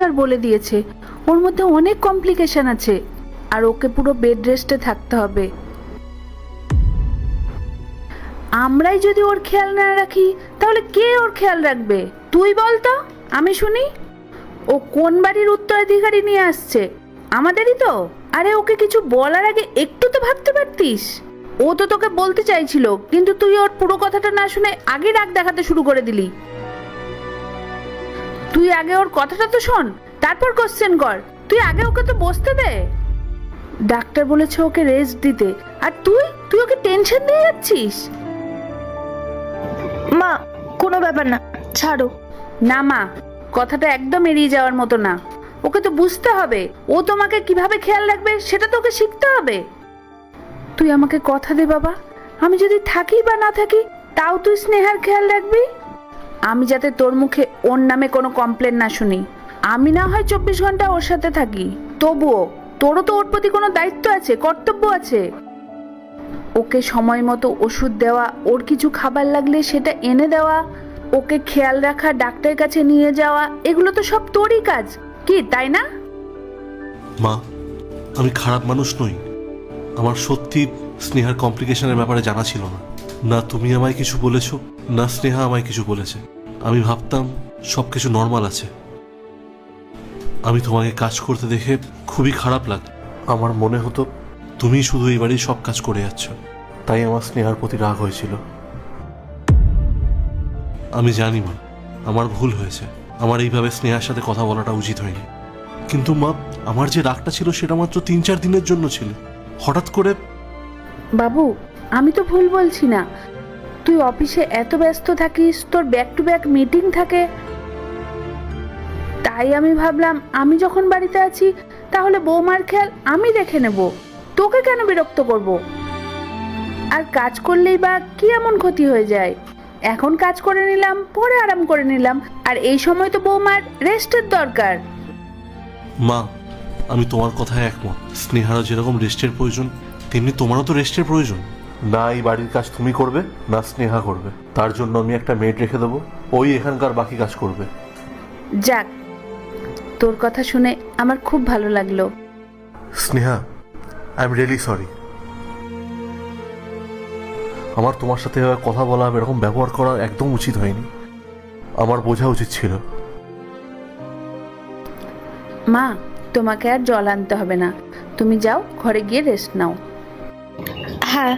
Doctor বলে দিয়েছে ওর মধ্যে অনেক কমপ্লিকেশন আছে, আর ওকে পুরো বেড রেস্টে থাকতে হবে। আমরাই যদি ওর খেয়াল না রাখি তাহলে কে ওর খেয়াল রাখবে? তুই বল তো, আমি শুনি। ও কোন বাড়ির উত্তরাধিকারী নিয়ে আসছে? আমাদেরই তো। আরে ওকে কিছু বলার আগে একটু তো ভাবতে পারতিস। ও তো তোকে বলতে চাইছিল, কিন্তু তুই ওর পুরো কথাটা না শুনে আগে রাগ দেখাতে শুরু করে দিলি। তুই আগে ওর কথাটা তো শোন, তারপর কোশ্চেন কর। তুই আগে ওকে তো বসতে দে। ডাক্তার বলেছে ওকে রেস্ট দিতে, আর তুই তুই ওকে টেনশন দিয়ে যাচ্ছিস। মা, কোনো ব্যাপার না, ছাড়ো। না মা, কথাটা একদম এড়িয়ে যাওয়ার মতো না। ওকে তো বুঝতে হবে ও তোমাকে কিভাবে খেয়াল রাখবে, সেটা তো ওকে শিখতে হবে। তুই আমাকে কথা দে বাবা, আমি যদি থাকি বা না থাকি তাও তুই স্নেহার খেয়াল রাখবি। আমি যাতে তোর মুখে ওর নামে কোনো কমপ্লেন না শুনি। আমি না হয় 24 ঘন্টা ওর সাথে থাকি, তবুও তোরও তো ওর প্রতি কোনো দায়িত্ব আছে, কর্তব্য আছে। ওকে সময় মতো ওষুধ দেওয়া, ওর কিছু খাবার লাগলে সেটা এনে দেওয়া, ওকে খেয়াল রাখা, ডাক্তারের কাছে নিয়ে যাওয়া, এগুলো তো সব তোরই কাজ, কি তাই না? মা, আমি খারাপ মানুষ নই। আমার সত্যি স্নেহার কমপ্লিকেশনের ব্যাপারে জানা ছিল না। না তুমি আমায় কিছু বলেছো, না স্নেহা আমায় কিছু বলেছে। আমি ভাবতাম সব কিছু নর্মাল আছে। আমি তোমাকে কাজ করতে দেখে খুবই খারাপ লাগে। আমার মনে হতো তুমি শুধু এই বাড়ির সব কাজ করে যাচ্ছ, তাই আমার স্নেহার প্রতি রাগ হয়েছিল। আমি জানি মা, আমার ভুল হয়েছে। আমার এইভাবে স্নেহার সাথে কথা বলাটা উচিত হয়নি। কিন্তু মা, আমার যে রাগটা ছিল সেটা মাত্র 3-4 দিনের জন্য ছিল। হঠাৎ করে বাবু, আমি তো ভুল বলছি না। তুই অফিসে এত ব্যস্ত থাকিস, তোর ব্যাক টু ব্যাক মিটিং থাকে, তাই আমি ভাবলাম আমি যখন বাড়িতে আছি তাহলে বৌমার খেয়াল আমি রেখে নেব। তোকে কেন বিরক্ত করব? আর কাজ করলেই বা কি এমন ক্ষতি হয়ে যায়? এখন কাজ করে নিলাম, পরে আরাম করে নিলাম, আর এই সময় তো বৌমার রেস্টের দরকার। মা, আমি তোমার কথায় একমত। স্নেহারও যেরকম রেস্টের প্রয়োজন, তেমনি তোমারও তো রেস্টের প্রয়োজন। না এই বাড়ির কাজ তুমি করবে, না স্নেহা করবে। তার জন্য আমি একটা মেড রেখে দেবো, ওই এখানকার বাকি কাজ করবে। যাক, তোর কথা শুনে আমার খুব ভালো লাগলো। Sneha, I am really sorry. আমার তোমার সাথে এভাবে কথা বলা, এরকম ব্যবহার করা একদম উচিত হয়নি। আমার বোঝা উচিত ছিল। মা, তোমাকে আর জল আনতে হবে না, তুমি যাও ঘরে গিয়ে রেস্ট নাও। হ্যাঁ,